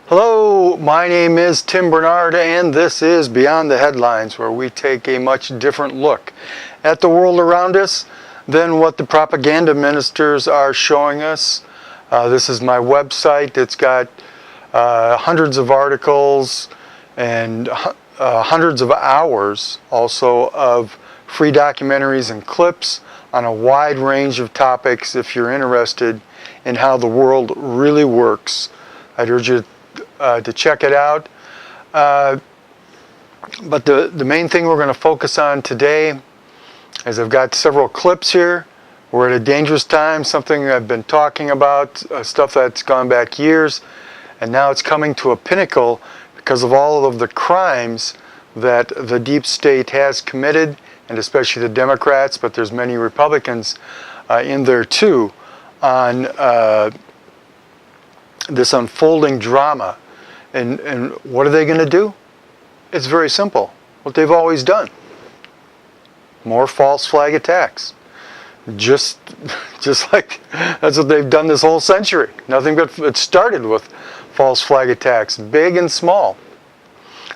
Hello, my name is Tim Bernard, and this is Beyond the Headlines, where we take a much different look at the world around us than what the propaganda ministers are showing us. This is my website. It's got hundreds of articles and hundreds of hours also of free documentaries and clips on a wide range of topics if you're interested in how the world really works. I'd urge you to check it out. But the main thing we're going to focus on today is I've got several clips here. We're at a dangerous time, something I've been talking about, stuff that's gone back years, and now it's coming to a pinnacle because of all of the crimes that the deep state has committed, and especially the Democrats, but there's many Republicans in there too, on this unfolding drama. And what are they going to do? It's very simple. What they've always done. More false flag attacks. Just like that's what they've done this whole century. Nothing but it started with false flag attacks, big and small.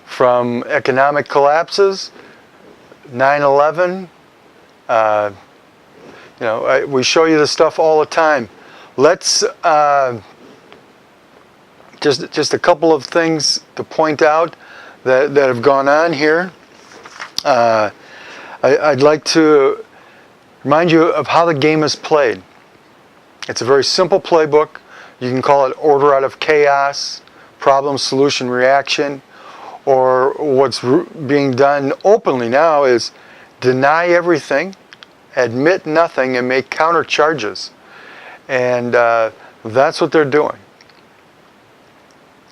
From economic collapses, 9/11, we show you this stuff all the time. Let's just a couple of things to point out that have gone on here. I'd like to remind you of how the game is played. It's a very simple playbook. You can call it order out of chaos, problem, solution, reaction, or what's being done openly now is deny everything, admit nothing, and make counter charges. And that's what they're doing.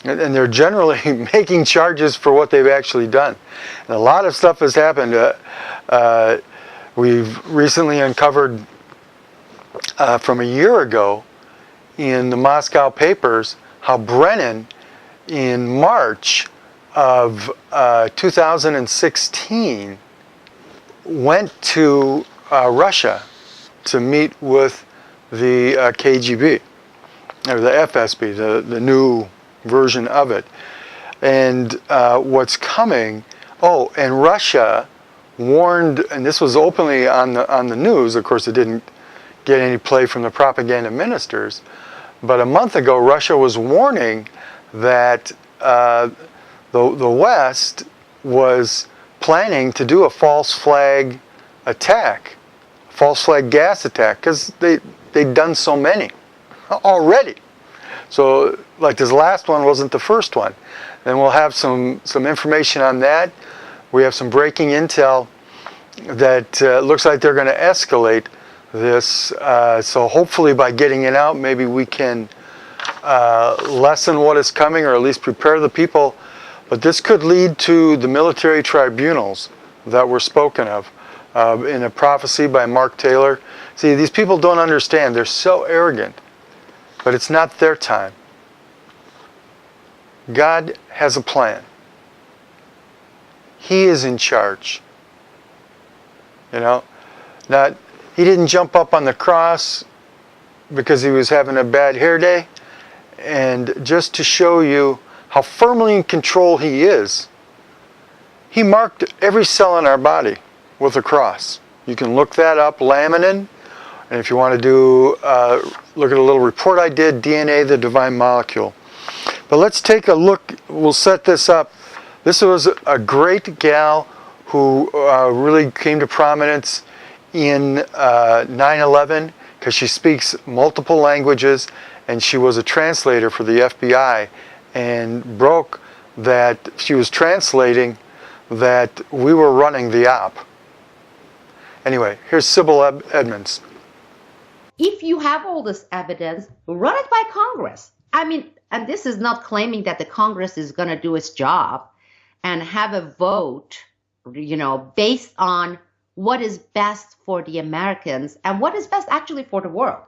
And they're generally making charges for what they've actually done. And a lot of stuff has happened. We've recently uncovered from a year ago in the Moscow papers how Brennan, in March of 2016, went to Russia to meet with the KGB, or the FSB, the new version of it. And what's coming, and Russia warned, and this was openly on the news, of course it didn't get any play from the propaganda ministers, but a month ago Russia was warning that the West was planning to do a false flag attack, false flag gas attack, because they'd done so many already. So, like this last one wasn't the first one. And we'll have some information on that. We have some breaking intel that looks like they're going to escalate this. So hopefully by getting it out, maybe we can lessen what is coming, or at least prepare the people. But this could lead to the military tribunals that were spoken of in a prophecy by Mark Taylor. See, these people don't understand. They're so arrogant. But it's not their time. God has a plan. He is in charge. He didn't jump up on the cross because he was having a bad hair day. And just to show you how firmly in control he is, he marked every cell in our body with a cross. You can look that up, laminin. And if you want to do, look at a little report I did, DNA, the divine molecule. But let's take a look. We'll set this up. This was a great gal who really came to prominence in 9/11 because she speaks multiple languages, and she was a translator for the FBI, and broke that she was translating that we were running the op. Anyway, here's Sybil Edmonds. If you have all this evidence, run it by Congress. And this is not claiming that the Congress is going to do its job and have a vote, based on what is best for the Americans and what is best actually for the world.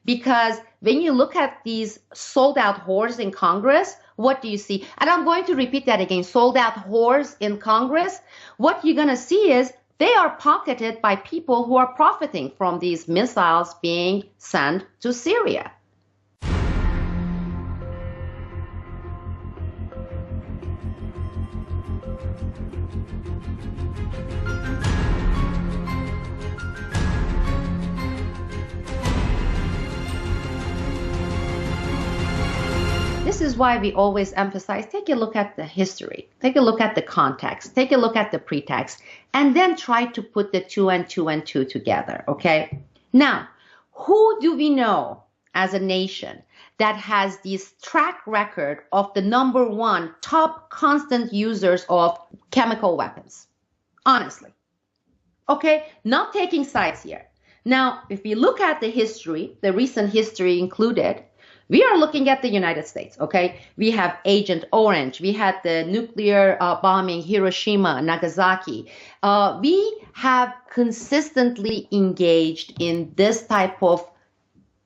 Because when you look at these sold out whores in Congress, what do you see? And I'm going to repeat that again, sold out whores in Congress. What you're going to see is they are pocketed by people who are profiting from these missiles being sent to Syria. This is why we always emphasize, take a look at the history, take a look at the context, take a look at the pretext, and then try to put the two and two together, okay? Now, who do we know as a nation that has this track record of the number one top constant users of chemical weapons? Honestly. Okay, not taking sides here. Now, if we look at the history, the recent history included, we are looking at the United States, okay? We have Agent Orange. We had the nuclear bombing Hiroshima, Nagasaki. We have consistently engaged in this type of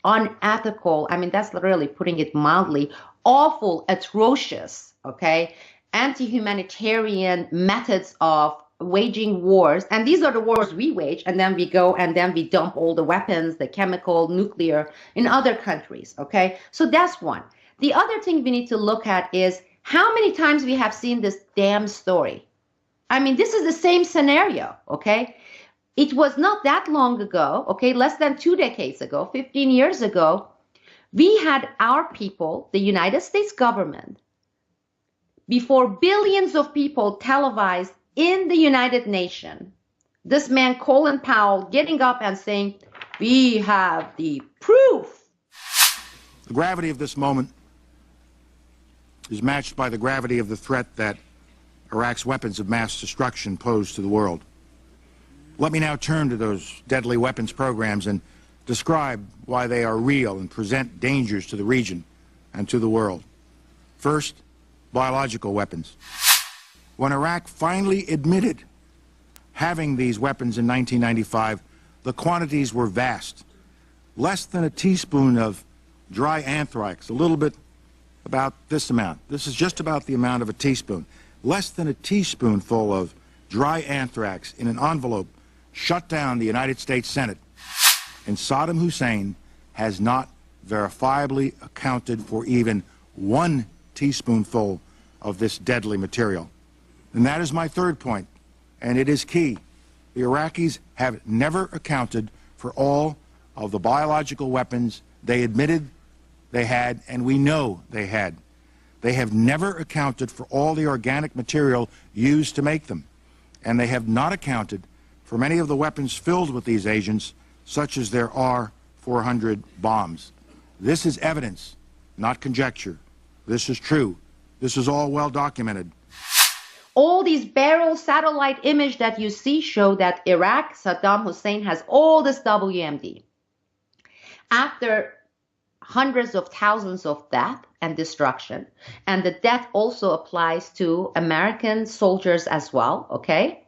unethical, I mean, that's literally putting it mildly, awful, atrocious, okay, anti-humanitarian methods of waging wars. And these are the wars we wage, and then we go and then we dump all the weapons, the chemical, nuclear, in other countries, okay? So that's one. The other thing we need to look at is how many times we have seen this damn story. I mean, this is the same scenario, okay? It was not that long ago, okay, less than 2 decades ago, 15 years ago, we had our people, the United States government, before billions of people televised in the United Nations, this man, Colin Powell, getting up and saying, we have the proof. The gravity of this moment is matched by the gravity of the threat that Iraq's weapons of mass destruction pose to the world. Let me now turn to those deadly weapons programs and describe why they are real and present dangers to the region and to the world. First, biological weapons. When Iraq finally admitted having these weapons in 1995, the quantities were vast. Less than a teaspoon of dry anthrax, a little bit about this amount. This is just about the amount of a teaspoon. Less than a teaspoonful of dry anthrax in an envelope shut down the United States Senate. And Saddam Hussein has not verifiably accounted for even 1 teaspoonful of this deadly material. And that is my third point, and it is key. The Iraqis have never accounted for all of the biological weapons they admitted they had, and we know they had. They have never accounted for all the organic material used to make them, and they have not accounted for many of the weapons filled with these agents, such as their R-400 bombs. This is evidence, not conjecture. This is true. This is all well documented. All these barrel satellite images that you see show that Iraq, Saddam Hussein has all this WMD. After hundreds of thousands of death and destruction, and the death also applies to American soldiers as well, okay?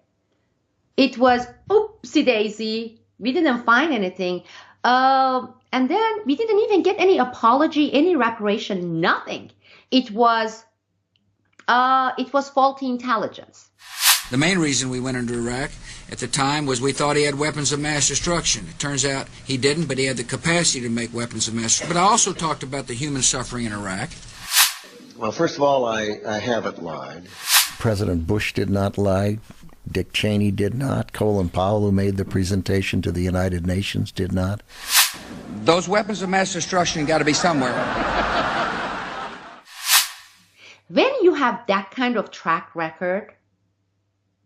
It was oopsie daisy, we didn't find anything. And then we didn't even get any apology, any reparation, nothing. It was faulty intelligence. The main reason we went into Iraq at the time was we thought he had weapons of mass destruction. It turns out he didn't, but he had the capacity to make weapons of mass destruction. But I also talked about the human suffering in Iraq. Well, first of all, I haven't lied. President Bush did not lie. Dick Cheney did not. Colin Powell, who made the presentation to the United Nations, did not. Those weapons of mass destruction got to be somewhere. When you have that kind of track record,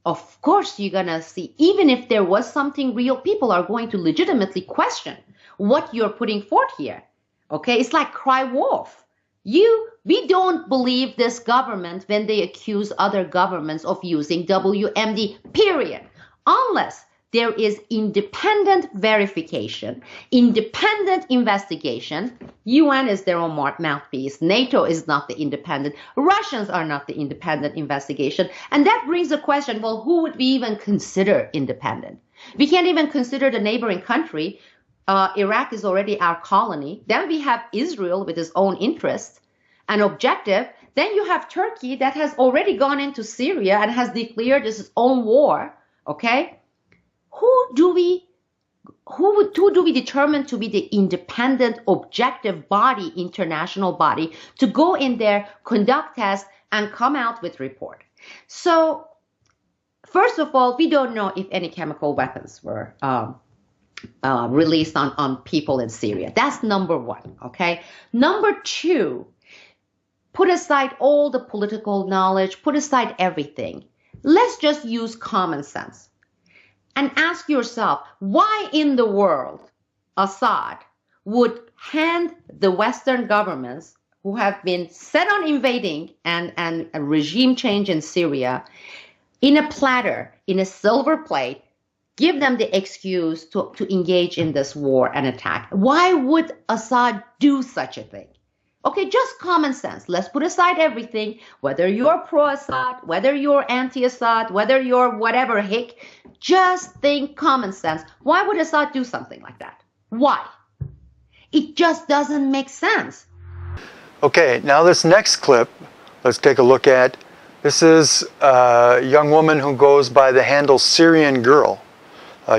of course you're going to see, even if there was something real, people are going to legitimately question what you're putting forth here. Okay, it's like cry wolf. We don't believe this government when they accuse other governments of using WMD, period. Unless there is independent verification, independent investigation. UN is their own mouthpiece. NATO is not the independent. Russians are not the independent investigation. And that brings the question, well, who would we even consider independent? We can't even consider the neighboring country. Iraq is already our colony. Then we have Israel with its own interests and objective. Then you have Turkey that has already gone into Syria and has declared its own war. Okay? Who do we determine to be the independent, objective body, international body, to go in there, conduct tests, and come out with report? So first of all, we don't know if any chemical weapons were released on people in Syria. That's number one, okay? Number two, put aside all the political knowledge, put aside everything. Let's just use common sense and ask yourself, why in the world Assad would hand the Western governments who have been set on invading and a regime change in Syria in a platter, in a silver plate, give them the excuse to engage in this war and attack? Why would Assad do such a thing? Okay, just common sense. Let's put aside everything, whether you're pro-Assad, whether you're anti-Assad, whether you're whatever hick, just think common sense. Why would Assad do something like that? Why? It just doesn't make sense. Okay, now this next clip, let's take a look at. This is a young woman who goes by the handle Syrian Girl.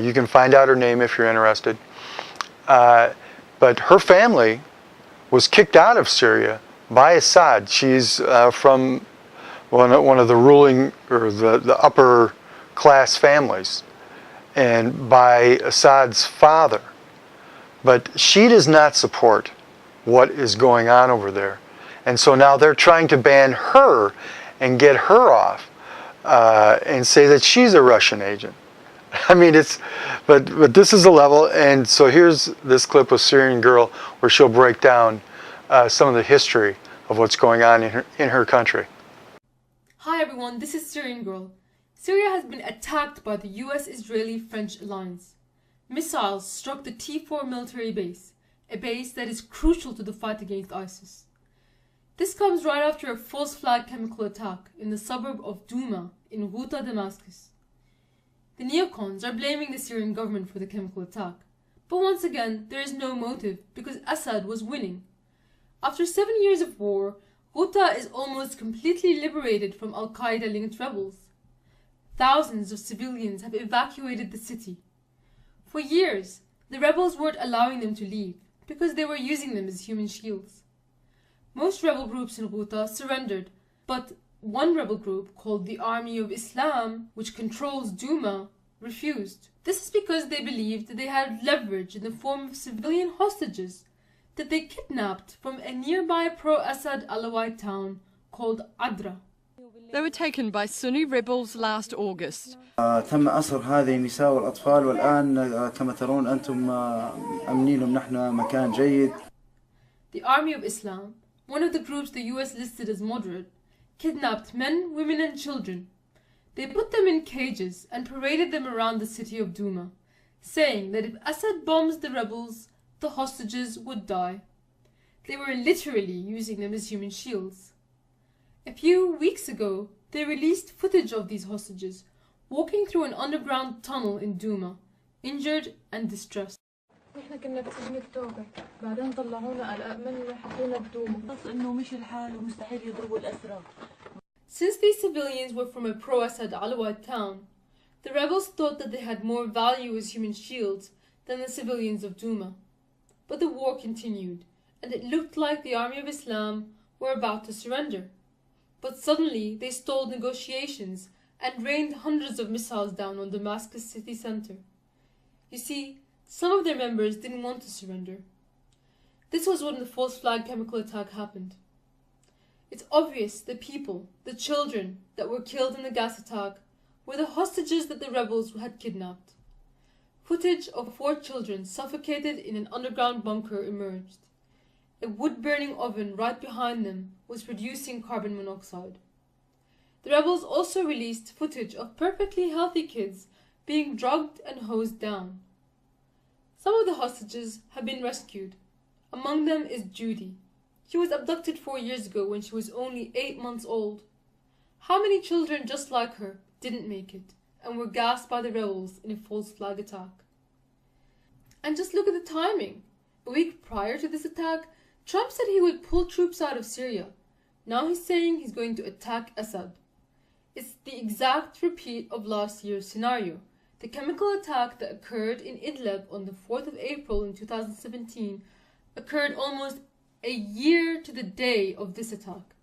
You can find out her name if you're interested. But her family was kicked out of Syria by Assad. She's from one of the ruling, or the upper class families, and by Assad's father. But she does not support what is going on over there. And so now they're trying to ban her and get her off and say that she's a Russian agent. I mean, but this is a level, and so here's this clip of Syrian Girl where she'll break down some of the history of what's going on in her country. Hi everyone, this is Syrian Girl. Syria has been attacked by the US-Israeli-French alliance. Missiles struck the T4 military base, a base that is crucial to the fight against ISIS. This comes right after a false flag chemical attack in the suburb of Douma in Ghouta, Damascus. The neocons are blaming the Syrian government for the chemical attack, but once again there is no motive because Assad was winning. After 7 years of war, Ghouta is almost completely liberated from Al-Qaeda-linked rebels. Thousands of civilians have evacuated the city. For years, the rebels weren't allowing them to leave because they were using them as human shields. Most rebel groups in Ghouta surrendered, but one rebel group called the Army of Islam, which controls Douma, refused. This is because they believed they had leverage in the form of civilian hostages that they kidnapped from a nearby pro-Assad Alawite town called Adra. They were taken by Sunni rebels last August. تم أسر هذه النساء والأطفال والآن كما ترون أنتم أمنين لهم نحن مكان جيد. The Army of Islam, one of the groups the US listed as moderate, kidnapped men, women and children. They put them in cages and paraded them around the city of Douma, saying that if Assad bombs the rebels, the hostages would die. They were literally using them as human shields. A few weeks ago, they released footage of these hostages walking through an underground tunnel in Douma, injured and distressed. احنا كنا بسجن التوبة بعدين طلعونا على أمن وحطونا بدوما بس إنه مش الحال ومستحيل يضربوا الأسرى. Since these civilians were from a pro-Assad Alawite town, the rebels thought that they had more value as human shields than the civilians of Douma. But the war continued, and it looked like the Army of Islam were about to surrender. But suddenly they stalled negotiations and rained hundreds of missiles down on Damascus city center. You see, some of their members didn't want to surrender. This was when the false flag chemical attack happened. It's obvious the people, the children that were killed in the gas attack were the hostages that the rebels had kidnapped. Footage of 4 children suffocated in an underground bunker emerged. A wood-burning oven right behind them was producing carbon monoxide. The rebels also released footage of perfectly healthy kids being drugged and hosed down. Some of the hostages have been rescued. Among them is Judy. She was abducted 4 years ago when she was only 8 months old. How many children just like her didn't make it and were gassed by the rebels in a false flag attack? And just look at the timing. A week prior to this attack, Trump said he would pull troops out of Syria. Now he's saying he's going to attack Assad. It's the exact repeat of last year's scenario. The chemical attack that occurred in Idlib on the 4th of April in 2017 occurred almost a year to the day of this attack.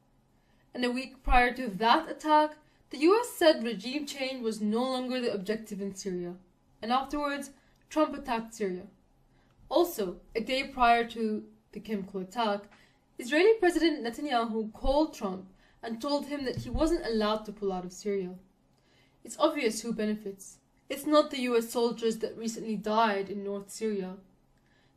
And a week prior to that attack, The US said regime change was no longer the objective in Syria, and afterwards, Trump attacked Syria. Also, a day prior to the chemical attack, Israeli President Netanyahu called Trump and told him that he wasn't allowed to pull out of Syria. It's obvious who benefits. It's not the US soldiers that recently died in North Syria.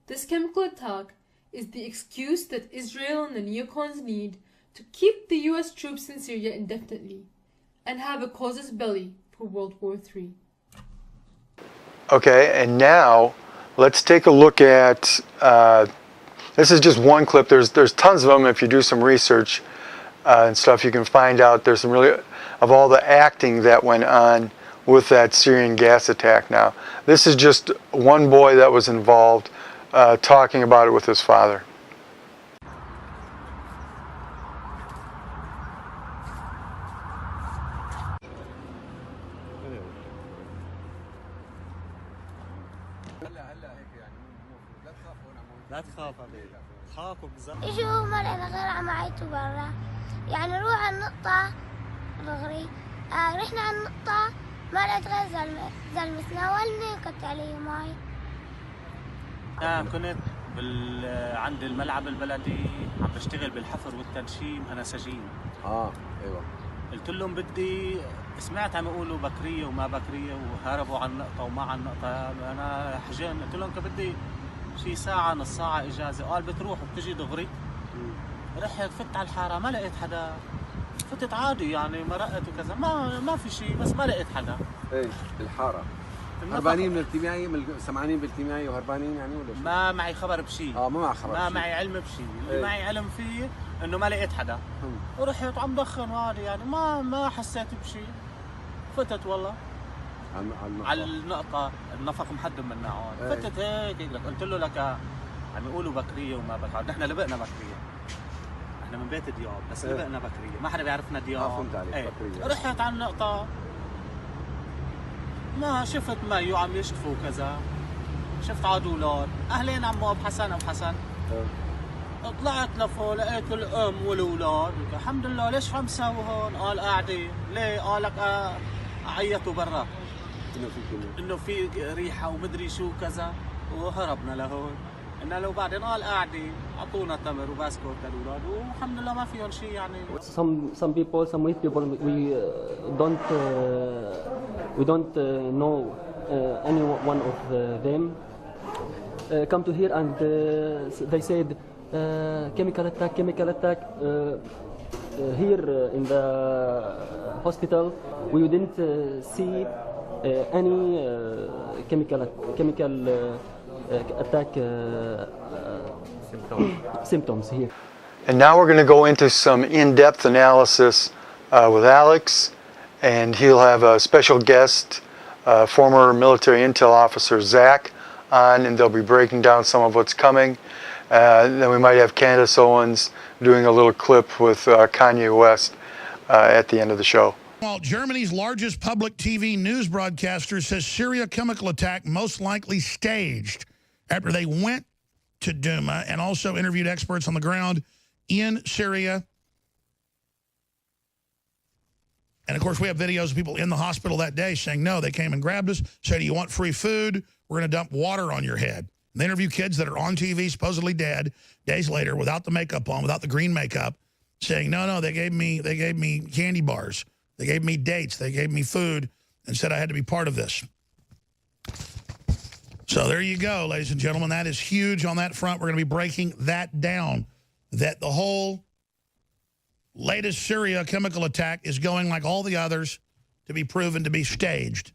This chemical attack is the excuse that Israel and the neocons need to keep the US troops in Syria indefinitely and have a casus belli for World War III. Okay, and now let's take a look at, this is just one clip. There's tons of them. If you do some research and stuff, you can find out there's some really, of all the acting that went on with that Syrian gas attack now. This is just one boy that was involved talking about it with his father. لا تخاف حبيبي خافوا بالظبط اجوا مرة غير عمايته برا يعني نروح على النقطة دغري رحنا على النقطة ما لقيت غير زلمة ناولني وكبت عليه ماي كنت عند الملعب البلدي عم بشتغل بالحفر والتنشيم انا سجين ايوه قلت لهم بدي سمعت عم يقولوا بكرية وما بكرية وهربوا عن النقطة وما عن النقطة انا حجان قلت لهم بدي شي ساعة نص ساعة إجازة قال بتروح وبتجي دغري رحت فت على الحارة ما لقيت حدا فتت عادي يعني مرقت وكذا ما في شيء بس ما لقيت حدا ايه بالحارة هربانين من الكيميائي سمعانين بالكيميائي وهربانين يعني ولا شو؟ ما معي خبر بشيء ما معي خبر ما معي علم بشيء اللي معي علم فيه انه ما لقيت حدا ورحت عم دخن وهذا يعني ما حسيت بشيء فتت والله على النقطة النفق محدم من ناعون فتت هيك قلت له لك عم يقولوا بكرية وما بكرية نحن لبقنا بكرية احنا من بيت دياب بس لبقنا بكرية ما حدا بيعرفنا دياب فهمت عليك بكرية رحت على النقطة ما شفت مايو عم يشطفوا كذا شفت عاد اولاد اهلين عمو ابو حسن طلعت لفوق لقيت الام والاولاد الحمد لله ليش عم تساووا هون؟ قال قاعدين ليه؟ قال لك عيطوا برا انه في ريحه ومدري شو كذا وهربنا لهون انه لو بعدين قال قاعدين اعطونا تمر وبسكوت للاولاد والحمد لله ما فيهم شيء يعني. Some people, some weak people, we don't know any one of them come to here and they said chemical attack here in the hospital we didn't see any chemical attack symptoms here. And now we're going to go into some in-depth analysis with Alex, and he'll have a special guest, former military intel officer Zach, on, and they'll be breaking down some of what's coming. Then we might have Candace Owens doing a little clip with Kanye West at the end of the show. Well, Germany's largest public TV news broadcaster says Syria chemical attack most likely staged after they went to Duma and also interviewed experts on the ground in Syria. And, of course, we have videos of people in the hospital that day saying, no, they came and grabbed us, said, do you want free food? We're going to dump water on your head. And they interview kids that are on TV, supposedly dead, days later, without the makeup on, without the green makeup, saying, no, they gave me candy bars. They gave me dates. They gave me food and said I had to be part of this. So there you go, ladies and gentlemen. That is huge on that front. We're going to be breaking that down, that the whole latest Syria chemical attack is going like all the others to be proven to be staged.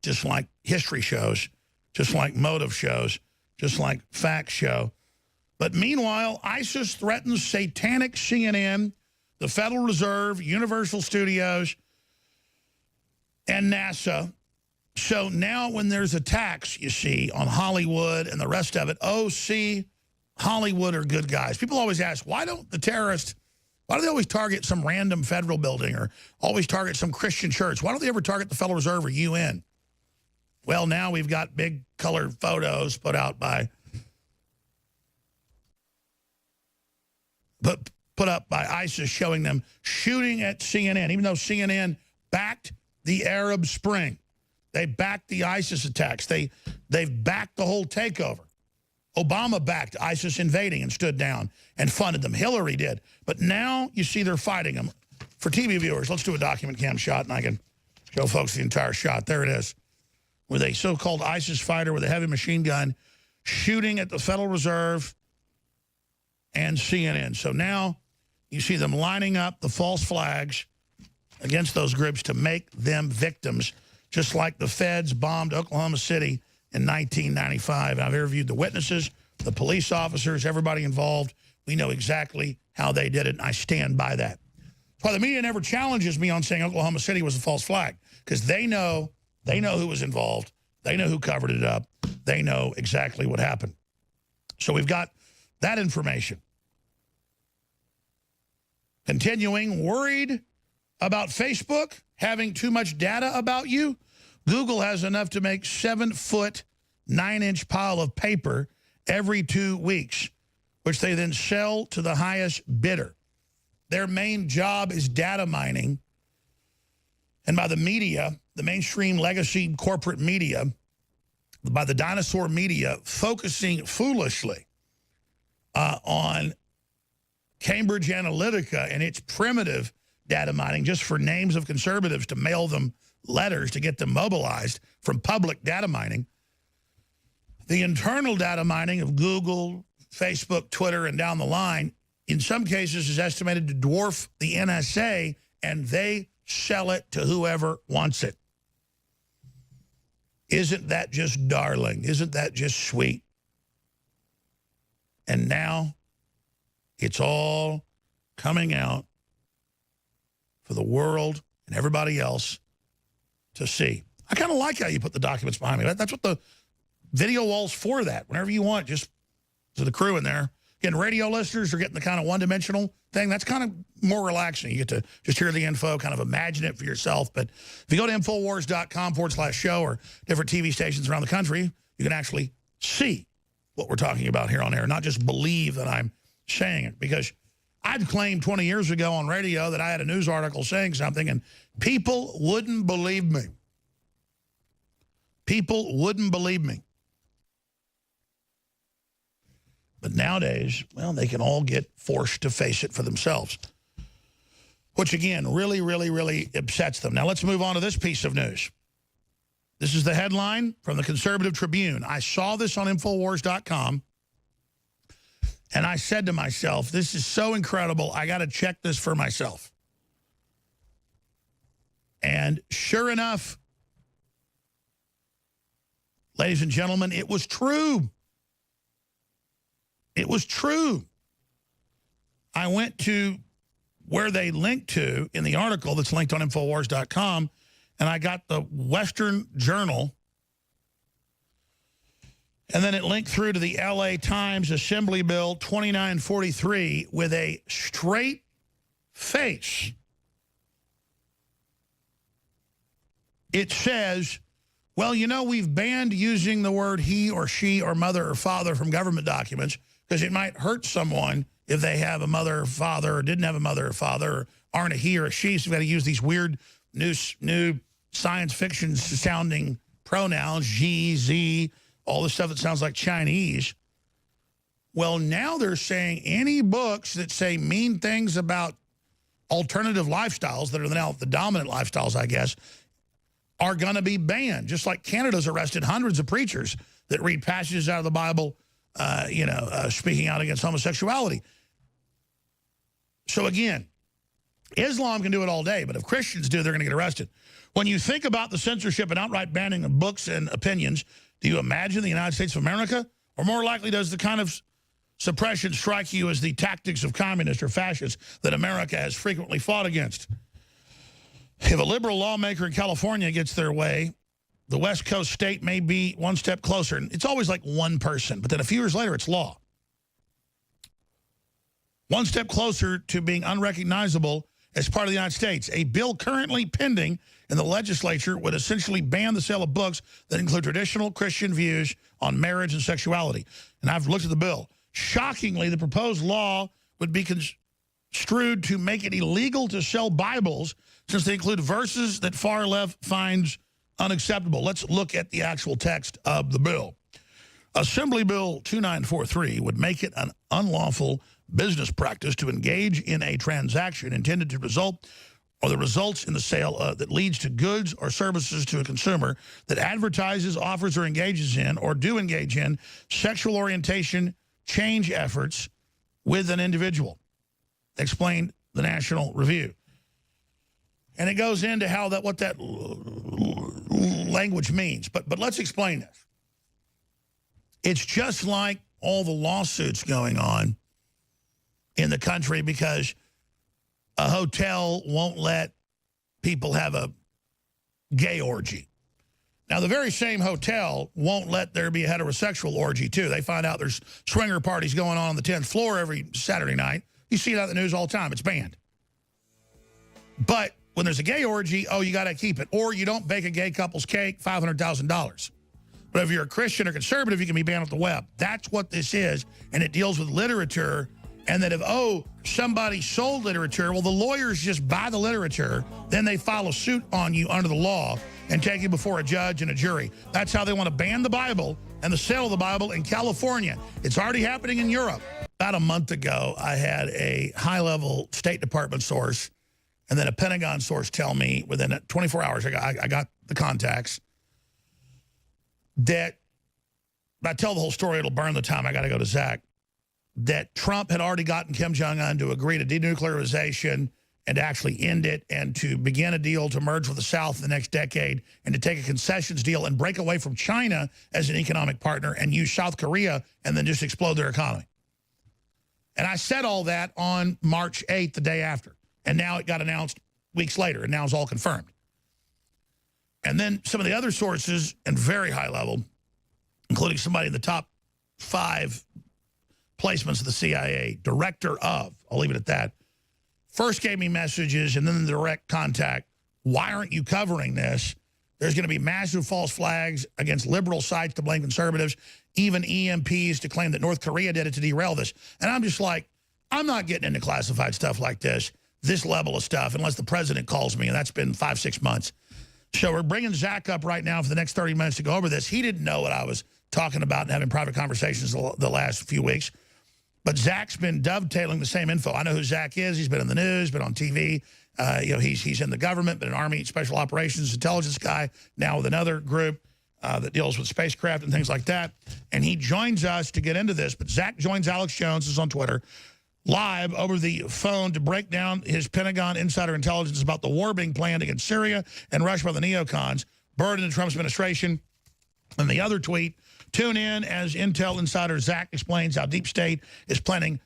Just like history shows, just like motive shows, just like facts show. But meanwhile, ISIS threatens satanic CNN, the Federal Reserve, Universal Studios, and NASA. So now when there's attacks, you see, on Hollywood and the rest of it, oh, see, Hollywood are good guys. People always ask, why don't the terrorists, why do they always target some random federal building or always target some Christian church? Why don't they ever target the Federal Reserve or UN? Well, now we've got big colored photos put out by... But put up by ISIS showing them shooting at CNN, even though CNN backed the Arab Spring. They backed the ISIS attacks. They've backed the whole takeover. Obama backed ISIS invading and stood down and funded them. Hillary did. But now you see they're fighting them. For TV viewers, let's do a document cam shot, and I can show folks the entire shot. There it is. With a so-called ISIS fighter with a heavy machine gun shooting at the Federal Reserve and CNN. So now you see them lining up the false flags against those groups to make them victims, just like the feds bombed Oklahoma City in 1995. I've interviewed the witnesses, the police officers, everybody involved. We know exactly how they did it, and I stand by that. That's why the media never challenges me on saying Oklahoma City was a false flag, because they know who was involved. They know who covered it up. They know exactly what happened. So we've got that information. Continuing, worried about Facebook having too much data about you? Google has enough to make 7-foot, 9-inch pile of paper every 2 weeks, which they then sell to the highest bidder. Their main job is data mining. And by the media, the mainstream legacy corporate media, by the dinosaur media, focusing foolishly on Cambridge Analytica and its primitive data mining just for names of conservatives to mail them letters to get them mobilized from public data mining. The internal data mining of Google, Facebook, Twitter, and down the line, in some cases is estimated to dwarf the NSA, and they sell it to whoever wants it. Isn't that just darling? Isn't that just sweet? And now it's all coming out for the world and everybody else to see. I kind of like how you put the documents behind me. That's what the video wall's for, that. Whenever you want, just to the crew in there. Again, radio listeners are getting the kind of one-dimensional thing. That's kind of more relaxing. You get to just hear the info, kind of imagine it for yourself. But if you go to Infowars.com/show or different TV stations around the country, you can actually see what we're talking about here on air, not just believe that I'm saying it. Because I'd claimed 20 years ago on radio that I had a news article saying something, and people wouldn't believe me. People wouldn't believe me. But nowadays, well, they can all get forced to face it for themselves, which, again, really, really, really upsets them. Now, let's move on to this piece of news. This is the headline from the Conservative Tribune. I saw this on Infowars.com, and I said to myself, this is so incredible, I got to check this for myself. And sure enough, ladies and gentlemen, it was true. It was true. I went to where they linked to in the article that's linked on Infowars.com, and I got the Western Journal, and then it linked through to the LA Times Assembly Bill 2943 with a straight face. It says, well, you know, we've banned using the word he or she or mother or father from government documents because it might hurt someone if they have a mother or father or didn't have a mother or father or aren't a he or a she. So we've got to use these weird new science fiction sounding pronouns, G, Z, all this stuff that sounds like Chinese. Well, now they're saying any books that say mean things about alternative lifestyles that are now the dominant lifestyles, I guess, are going to be banned. Just like Canada's arrested hundreds of preachers that read passages out of the Bible, speaking out against homosexuality. So again, Islam can do it all day, but if Christians do, they're going to get arrested. When you think about the censorship and outright banning of books and opinions, do you imagine the United States of America? Or more likely does the kind of suppression strike you as the tactics of communists or fascists that America has frequently fought against? If a liberal lawmaker in California gets their way, the West Coast state may be one step closer. It's always like one person, but then a few years later, it's law. One step closer to being unrecognizable as part of the United States. A bill currently pending in the legislature would essentially ban the sale of books that include traditional Christian views on marriage and sexuality. And I've looked at the bill. Shockingly, the proposed law would be construed to make it illegal to sell Bibles since they include verses that far left finds unacceptable. Let's look at the actual text of the bill. Assembly Bill 2943 would make it an unlawful business practice to engage in a transaction intended to result or the results in the sale that leads to goods or services to a consumer that advertises, offers, or engages in, or do engage in, sexual orientation change efforts with an individual, explained the National Review. And it goes into how that what that language means. But let's explain this. It's just like all the lawsuits going on in the country because a hotel won't let people have a gay orgy. Now, the very same hotel won't let there be a heterosexual orgy, too. They find out there's swinger parties going on the 10th floor every Saturday night. You see it on the news all the time. It's banned. But when there's a gay orgy, oh, you got to keep it. Or you don't bake a gay couple's cake, $500,000. But if you're a Christian or conservative, you can be banned off the web. That's what this is, and it deals with literature. And that if, oh, somebody sold literature, well, the lawyers just buy the literature, then they file a suit on you under the law and take you before a judge and a jury. That's how they want to ban the Bible and the sale of the Bible in California. It's already happening in Europe. About a month ago, I had a high-level State Department source and then a Pentagon source tell me within 24 hours, I got the contacts, that if I tell the whole story, it'll burn the time. I got to go to Zach. That Trump had already gotten Kim Jong-un to agree to denuclearization and to actually end it and to begin a deal to merge with the South in the next decade and to take a concessions deal and break away from China as an economic partner and use South Korea and then just explode their economy. And I said all that on March 8th, the day after. And now it got announced weeks later, and now it's all confirmed. And then some of the other sources, and very high level, including somebody in the top 5 placements of the CIA, director of, I'll leave it at that, first gave me messages and then the direct contact. Why aren't you covering this? There's going to be massive false flags against liberal sites to blame conservatives, even EMPs to claim that North Korea did it to derail this. And I'm just like, I'm not getting into classified stuff like this level of stuff, unless the president calls me, and that's been 5-6 months. So we're bringing Zach up right now for the next 30 minutes to go over this. He didn't know what I was talking about and having private conversations the last few weeks. But Zach's been dovetailing the same info. I know who Zach is. He's been in the news, been on TV. He's in the government, been an Army Special Operations Intelligence guy, now with another group that deals with spacecraft and things like that. And he joins us to get into this. But Zach joins Alex Jones, who's on Twitter, live over the phone to break down his Pentagon insider intelligence about the war being planned against Syria and Russia by the neocons, burden in Trump's administration. And the other tweet, tune in as Intel insider Zach explains how Deep State is planning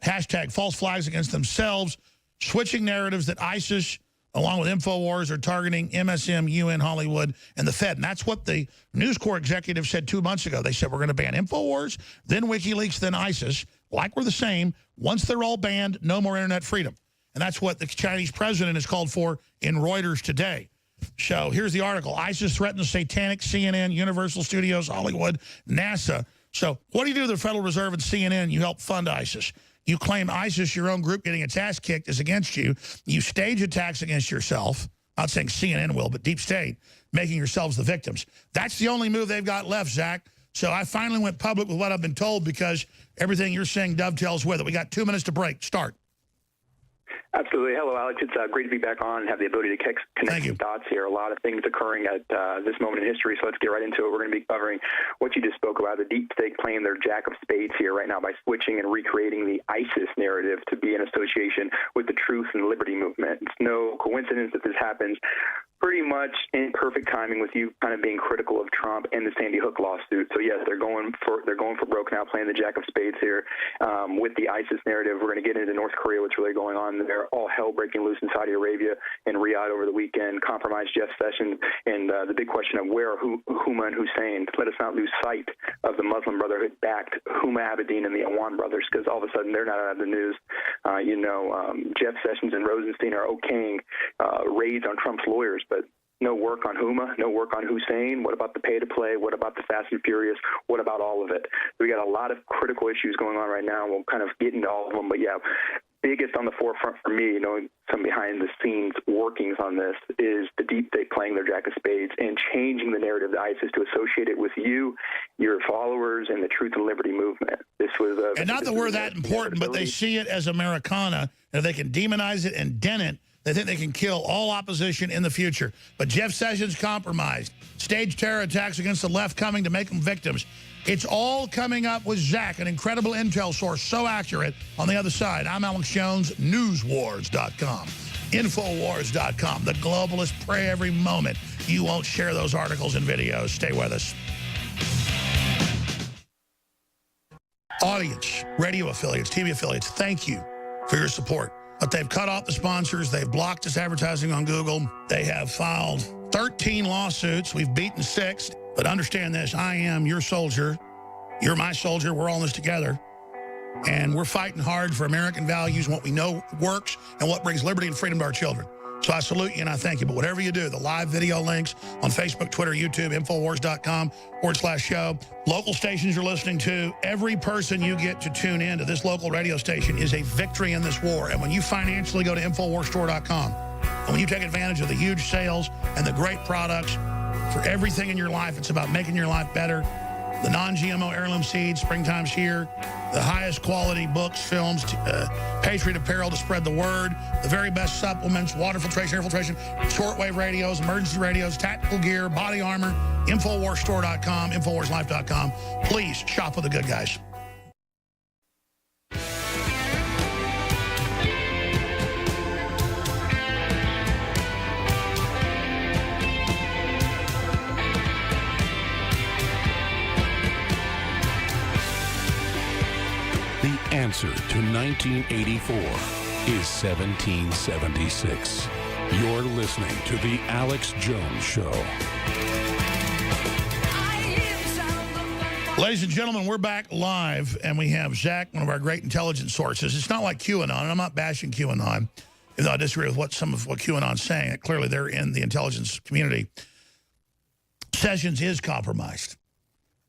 hashtag false flags against themselves, switching narratives that ISIS, along with InfoWars, are targeting MSM, UN, Hollywood, and the Fed. And that's what the News Corps executive said 2 months ago. They said, we're going to ban InfoWars, then WikiLeaks, then ISIS. Like we're the same. Once they're all banned, no more internet freedom. And that's what the Chinese president has called for in Reuters today. So here's the article. ISIS threatens satanic, CNN, Universal Studios, Hollywood, NASA. So what do you do with the Federal Reserve and CNN? You help fund ISIS. You claim ISIS, your own group getting its ass kicked, is against you. You stage attacks against yourself. Not saying CNN will, but Deep State, making yourselves the victims. That's the only move they've got left, Zach. So I finally went public with what I've been told because everything you're saying dovetails with it. We got 2 minutes to break. Start. Absolutely. Hello, Alex. It's great to be back on and have the ability to connect some dots here. A lot of things occurring at this moment in history, so let's get right into it. We're going to be covering what you just spoke about, the Deep State playing their jack of spades here right now by switching and recreating the ISIS narrative to be in association with the truth and liberty movement. It's no coincidence that this happens pretty much in perfect timing with you kind of being critical of Trump and the Sandy Hook lawsuit. So yes, they're going for broke now, playing the jack of spades here with the ISIS narrative. We're going to get into North Korea, what's really going on there. All hell breaking loose in Saudi Arabia and Riyadh over the weekend. Compromised Jeff Sessions, and the big question of where are Huma and Hussein. Let us not lose sight of the Muslim Brotherhood backed Huma Abedin and the Awan brothers, because all of a sudden they're not out of the news. Jeff Sessions and Rosenstein are okaying raids on Trump's lawyers, but no work on Huma, no work on Hussein. What about the pay-to-play? What about the Fast and Furious? What about all of it? We got a lot of critical issues going on right now. We'll kind of get into all of them, but yeah, biggest on the forefront for me, knowing some behind-the-scenes workings on this, is the deep state playing their jack of spades and changing the narrative of ISIS to associate it with you, your followers, and the truth and liberty movement. This was and not that we're that important, but they see it as Americana, and if they can demonize it and dent it, they think they can kill all opposition in the future. But Jeff Sessions compromised. Staged terror attacks against the left coming to make them victims. It's all coming up with Zach, an incredible intel source, so accurate. On the other side, I'm Alex Jones, newswars.com, infowars.com. The globalists pray every moment you won't share those articles and videos. Stay with us. Audience, radio affiliates, TV affiliates, thank you for your support. But they've cut off the sponsors. They've blocked us advertising on Google. They have filed 13 lawsuits. We've beaten 6. But understand this, I am your soldier. You're my soldier. We're all in this together. And we're fighting hard for American values, what we know works, and what brings liberty and freedom to our children. So I salute you and I thank you. But whatever you do, the live video links on Facebook, Twitter, YouTube, Infowars.com/show. Local stations you're listening to, every person you get to tune in to this local radio station is a victory in this war. And when you financially go to InfoWarsStore.com, and when you take advantage of the huge sales and the great products for everything in your life, it's about making your life better. The non-GMO heirloom seeds, springtime's here. The highest quality books, films, Patriot apparel to spread the word. The very best supplements, water filtration, air filtration, shortwave radios, emergency radios, tactical gear, body armor, InfoWarsStore.com, InfoWarsLife.com. Please shop with the good guys. The answer to 1984 is 1776. You're listening to The Alex Jones Show. Ladies and gentlemen, we're back live, and we have Zach, one of our great intelligence sources. It's not like QAnon, and I'm not bashing QAnon, even though I disagree with some of what QAnon's saying. Clearly, they're in the intelligence community. Sessions is compromised.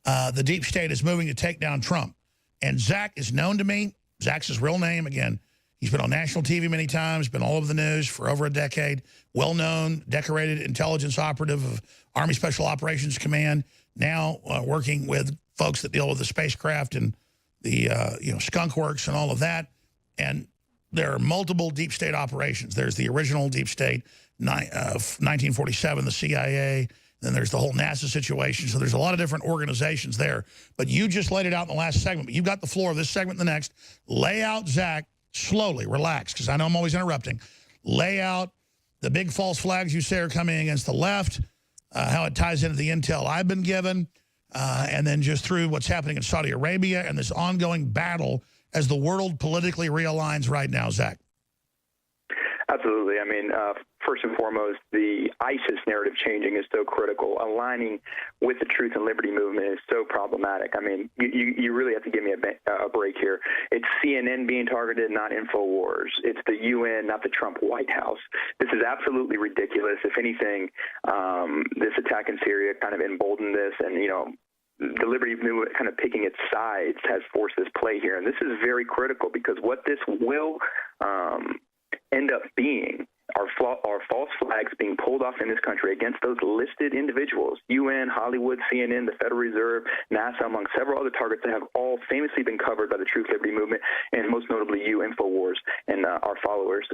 The deep state is moving to take down Trump. And Zach is known to me. Zach's his real name. Again, he's been on national TV many times, been all over the news for over a decade. Well-known, decorated intelligence operative of Army Special Operations Command, now working with folks that deal with the spacecraft and the skunk works and all of that. And there are multiple deep state operations. There's the original deep state, 1947, the CIA. Then there's the whole NASA situation. So there's a lot of different organizations there. But you just laid it out in the last segment. But you've got the floor of this segment and the next. Lay out, Zach, slowly, relax, because I know I'm always interrupting. Lay out the big false flags you say are coming against the left, how it ties into the intel I've been given, and then just through what's happening in Saudi Arabia and this ongoing battle as the world politically realigns right now, Zach. Absolutely. I mean, first and foremost, the ISIS narrative changing is so critical. Aligning with the truth and liberty movement is so problematic. I mean, you really have to give me a break here. It's CNN being targeted, not InfoWars. It's the UN, not the Trump White House. This is absolutely ridiculous. If anything, this attack in Syria kind of emboldened this, and, the liberty movement kind of picking its sides has forced this play here. And this is very critical, because what this will end up being are false flags being pulled off in this country against those listed individuals, UN, Hollywood, CNN, the Federal Reserve, NASA, among several other targets that have all famously been covered by the Truth Liberty Movement, and most notably you, InfoWars, and our followers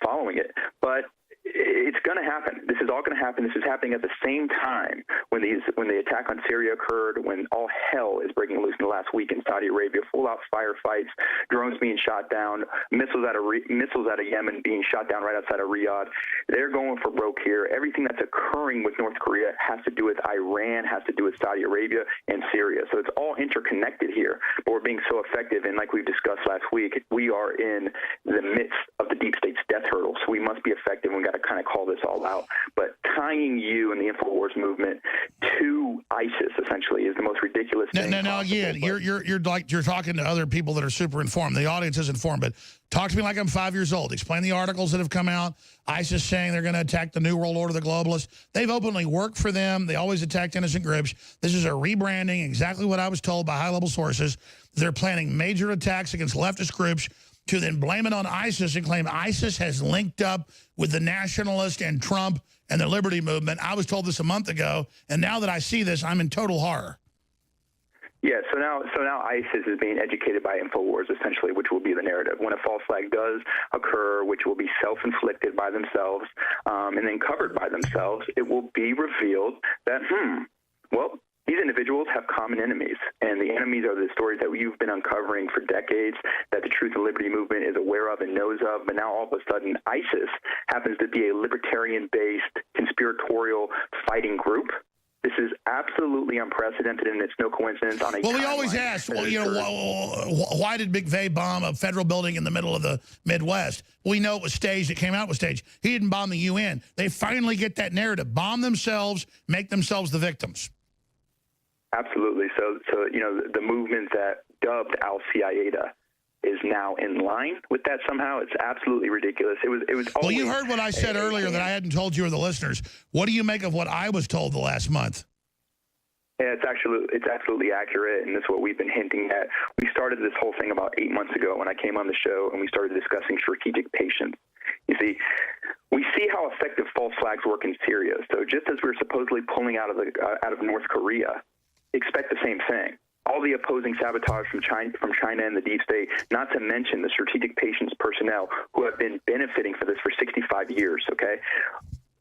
following it. But it's going to happen. This is all going to happen. This is happening at the same time when the attack on Syria occurred, when all hell is breaking loose in the last week in Saudi Arabia, full-out firefights, drones being shot down, missiles out of Yemen being shot down right outside of Riyadh. They're going for broke here. Everything that's occurring with North Korea has to do with Iran, has to do with Saudi Arabia and Syria. So it's all interconnected here. But we're being so effective, and like we discussed last week, we are in the midst of the deep state's death hurdle. So we must be effective. We've got to kind of call this all out. But tying you and the InfoWars movement to ISIS essentially is the most ridiculous thing. Now again, you're talking to other people that are super informed. The audience is informed, but talk to me like I'm 5 years old. Explain the articles that have come out. ISIS saying they're going to attack the New World Order, the globalists. They've openly worked for them. They always attacked innocent groups. This is a rebranding, exactly what I was told by high-level sources. They're planning major attacks against leftist groups to then blame it on ISIS and claim ISIS has linked up with the nationalists and Trump and the liberty movement. I was told this a month ago, and now that I see this, I'm in total horror. Yeah, so now ISIS is being educated by InfoWars, essentially, which will be the narrative. When a false flag does occur, which will be self-inflicted by themselves and then covered by themselves, it will be revealed that, well, these individuals have common enemies, and the enemies are the stories that you've been uncovering for decades, that the Truth and Liberty movement is aware of and knows of, but now all of a sudden ISIS happens to be a libertarian-based, conspiratorial fighting group. This is absolutely unprecedented, and it's no coincidence on a Well, we always ask, well, you know, why did McVeigh bomb a federal building in the middle of the Midwest? We know it was staged. It came out was staged. He didn't bomb the UN. They finally get that narrative. Bomb themselves, make themselves the victims. Absolutely. So you know, the movement that dubbed Al-Qaeda is now in line with that somehow. It's absolutely ridiculous. It was. Well, you heard what I said earlier that I hadn't told you or the listeners. What do you make of what I was told the last month? Yeah, it's absolutely accurate, and that's what we've been hinting at. We started this whole thing about 8 months ago when I came on the show, and we started discussing strategic patience. You see, we see how effective false flags work in Syria. So just as we're supposedly pulling out of North Korea, expect the same thing. All the opposing sabotage from China and the deep state, not to mention the strategic patience personnel who have been benefiting for this for 65 years, okay?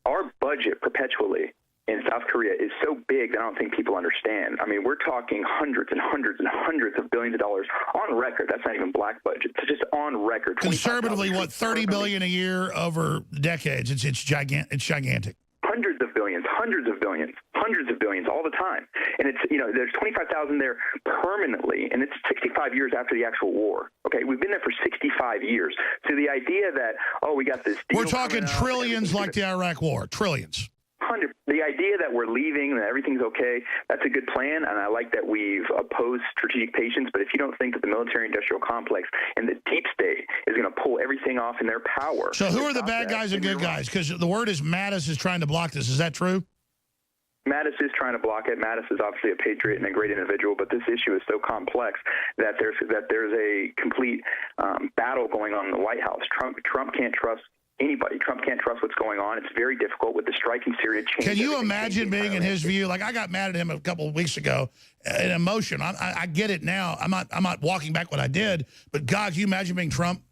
Our budget perpetually in South Korea is so big that I don't think people understand. I mean, we're talking hundreds and hundreds and hundreds of billions of dollars on record. That's not even black budget. It's just on record. Conservatively, what, $30 billion a year over decades? It's gigantic. Hundreds of billions, hundreds of billions, hundreds of billions all the time. And it's, you know, there's 25,000 there permanently, and it's 65 years after the actual war. Okay, we've been there for 65 years. So the idea that, oh, we got this deal. We're talking trillions like the Iraq War, trillions. The idea that we're leaving and that everything's okay, that's a good plan, and I like that we've opposed strategic patience, but if you don't think that the military-industrial complex and the deep state is going to pull everything off in their power... So who are the bad guys and good guys? Because the word is Mattis is trying to block this. Is that true? Mattis is trying to block it. Mattis is obviously a patriot and a great individual, but this issue is so complex that there's a complete battle going on in the White House. Trump can't trust anybody. Trump can't trust what's going on. It's very difficult with the strike in Syria. Can you imagine being in his view? Like, I got mad at him a couple of weeks ago in emotion. I get it now. I'm not walking back what I did, but God, can you imagine being Trump?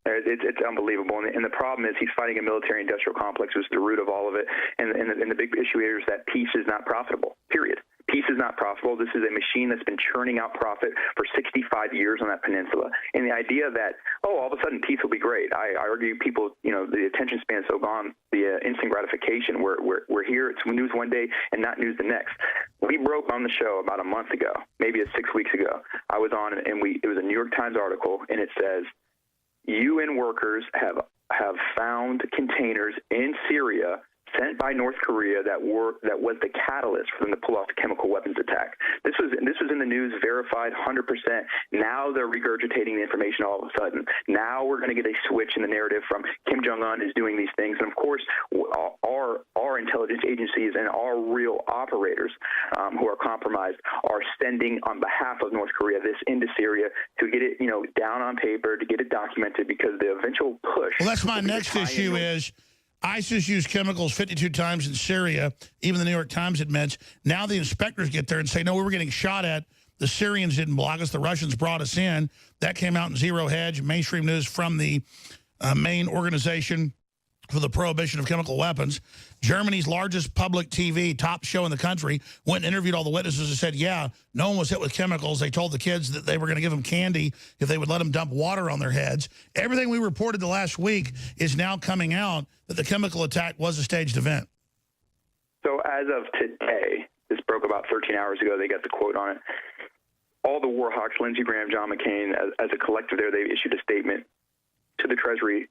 It's unbelievable, and the problem is he's fighting a military-industrial complex, which is the root of all of it, and the big issue here is that peace is not profitable, period. Peace is not profitable. This is a machine that's been churning out profit for 65 years on that peninsula. And the idea that, oh, all of a sudden peace will be great. I argue people, you know, the attention span is so gone, the instant gratification. We're here, it's news one day and not news the next. We broke on the show about a month ago, maybe 6 weeks ago. I was on, and it was a New York Times article, and it says, UN workers have found containers in Syria sent by North Korea that was the catalyst for them to pull off the chemical weapons attack. This was in the news, verified 100%. Now they're regurgitating the information all of a sudden. Now we're going to get a switch in the narrative from Kim Jong-un is doing these things. And of course, our intelligence agencies and our real operators who are compromised are sending on behalf of North Korea this into Syria to get it, you know, down on paper, to get it documented, because the eventual push. Well, that's my next issue is ISIS used chemicals 52 times in Syria. Even the New York Times admits. Now the inspectors get there and say, no, we were getting shot at. The Syrians didn't block us. The Russians brought us in. That came out in Zero Hedge, mainstream news from the main organization for the prohibition of chemical weapons. Germany's largest public TV, top show in the country, went and interviewed all the witnesses and said, yeah, no one was hit with chemicals. They told the kids that they were going to give them candy if they would let them dump water on their heads. Everything we reported the last week is now coming out that the chemical attack was a staged event. So as of today, this broke about 13 hours ago, they got the quote on it. All the war hawks, Lindsey Graham, John McCain, as a collective there, they've issued a statement to the Treasury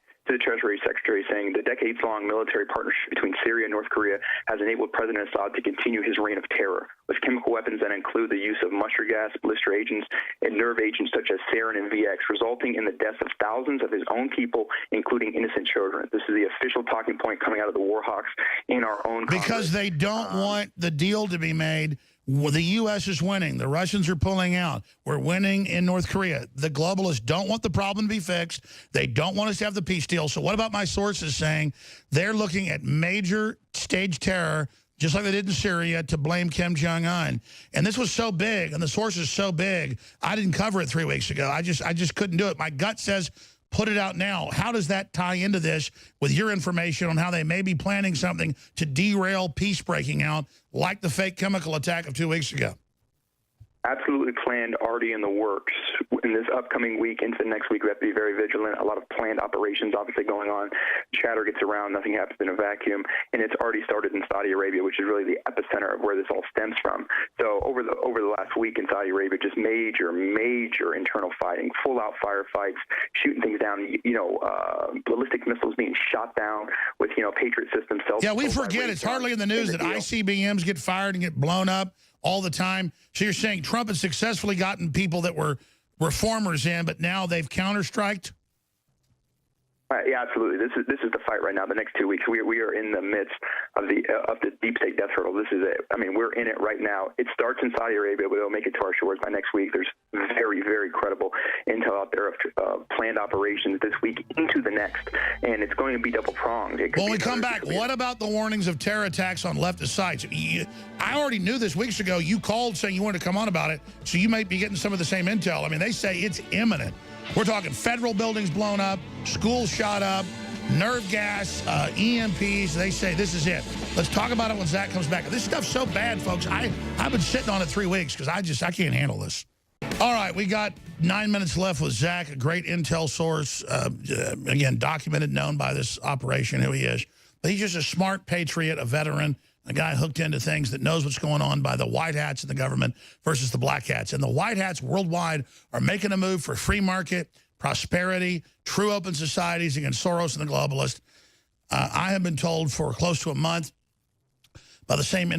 Secretary saying the decades-long military partnership between Syria and North Korea has enabled President Assad to continue his reign of terror with chemical weapons that include the use of mustard gas, blister agents, and nerve agents such as sarin and VX, resulting in the deaths of thousands of his own people, including innocent children. This is the official talking point coming out of the war hawks in our own Congress. Because they don't want the deal to be made The U.S. is winning. The Russians are pulling out. We're winning in North Korea. The globalists don't want the problem to be fixed. They don't want us to have the peace deal. So what about my sources saying they're looking at major stage terror, just like they did in Syria, to blame Kim Jong-un? And this was so big, and the source is so big, I didn't cover it 3 weeks ago. I just couldn't do it. My gut says put it out now. How does that tie into this with your information on how they may be planning something to derail peace breaking out, like the fake chemical attack of 2 weeks ago? Absolutely planned, already in the works. In this upcoming week, into next week, we have to be very vigilant. A lot of planned operations obviously going on. Chatter gets around, nothing happens in a vacuum, and it's already started in Saudi Arabia, which is really the epicenter of where this all stems from. So over the last week in Saudi Arabia, just major internal fighting, full-out firefights, shooting things down, ballistic missiles being shot down with, Patriot systems. Yeah, we forget. It's hardly in the news that ICBMs get fired and get blown up all the time. So you're saying Trump has successfully gotten people that were reformers in, but now they've counter-striked? Yeah, absolutely. This is the fight right now. The next 2 weeks, we are in the midst of the deep state death hurdle. This is it. I mean, we're in it right now. It starts in Saudi Arabia, but it'll make it to our shores by next week. There's very, very credible intel out there of planned operations this week into the next, and it's going to be double pronged. When we come back, what about the warnings of terror attacks on leftist sites? I already knew this weeks ago. You called saying you wanted to come on about it, so you might be getting some of the same intel. I mean, they say it's imminent. We're talking federal buildings blown up, schools shot up, nerve gas, EMPs. They say this is it. Let's talk about it when Zach comes back. This stuff's so bad, folks. I've been sitting on it 3 weeks because I can't handle this. All right, we got 9 minutes left with Zach, a great intel source, again, documented, known by this operation, who he is. But he's just a smart patriot, a veteran, a guy hooked into things that knows what's going on by the white hats in the government versus the black hats. And the white hats worldwide are making a move for free market, prosperity, true open societies against Soros and the globalists. I have been told for close to a month by the same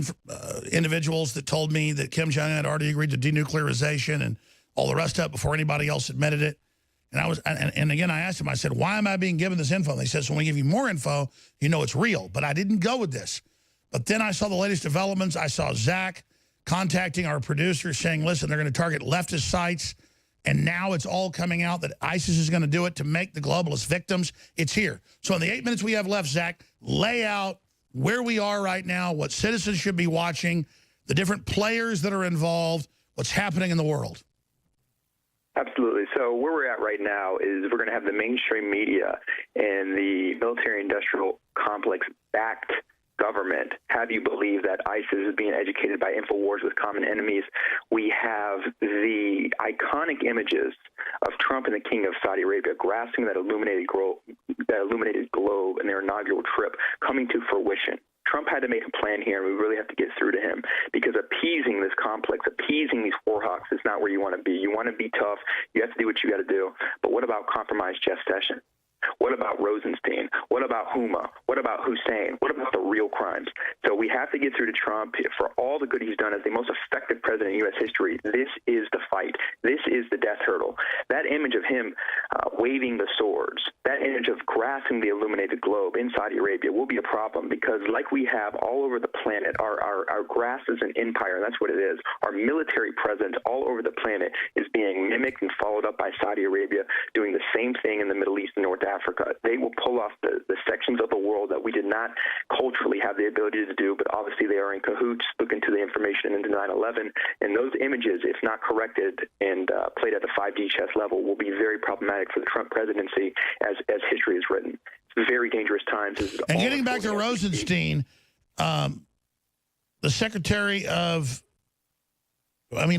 individuals that told me that Kim Jong-un had already agreed to denuclearization and all the rest of it before anybody else admitted it. And again, I asked him, I said, why am I being given this info? And they said, so when we give you more info, you know it's real. But I didn't go with this. But then I saw the latest developments. I saw Zach contacting our producer saying, listen, they're going to target leftist sites. And now it's all coming out that ISIS is going to do it to make the globalist victims. It's here. So in the 8 minutes we have left, Zach, lay out where we are right now, what citizens should be watching, the different players that are involved, what's happening in the world. Absolutely. So where we're at right now is we're going to have the mainstream media and the military-industrial complex-backed government have you believe that ISIS is being educated by InfoWars with common enemies. We have the iconic images of Trump and the King of Saudi Arabia grasping that illuminated globe in their inaugural trip coming to fruition. Trump had to make a plan here, and we really have to get through to him, because appeasing this complex, appeasing these warhawks is not where you want to be. You want to be tough. You have to do what you got to do. But what about compromised Jeff Sessions? What about Rosenstein? What about Huma? What about Hussein? What about the real crimes? So we have to get through to Trump. For all the good he's done as the most effective president in U.S. history, this is the fight. This is the death hurdle. That image of him waving the swords, that image of grasping the illuminated globe in Saudi Arabia will be a problem, because like we have all over the planet, our grasp is an empire, and that's what it is. Our military presence all over the planet is being mimicked and followed up by Saudi Arabia doing the same thing in the Middle East and North Africa. They will pull off the sections of the world that we did not culturally have the ability to do, but obviously they are in cahoots. Look into the information into 9/11, and those images, if not corrected and played at the 5D chess level, will be very problematic for the Trump presidency as history is written. It's very dangerous times. And getting back to Rosenstein, the Secretary of,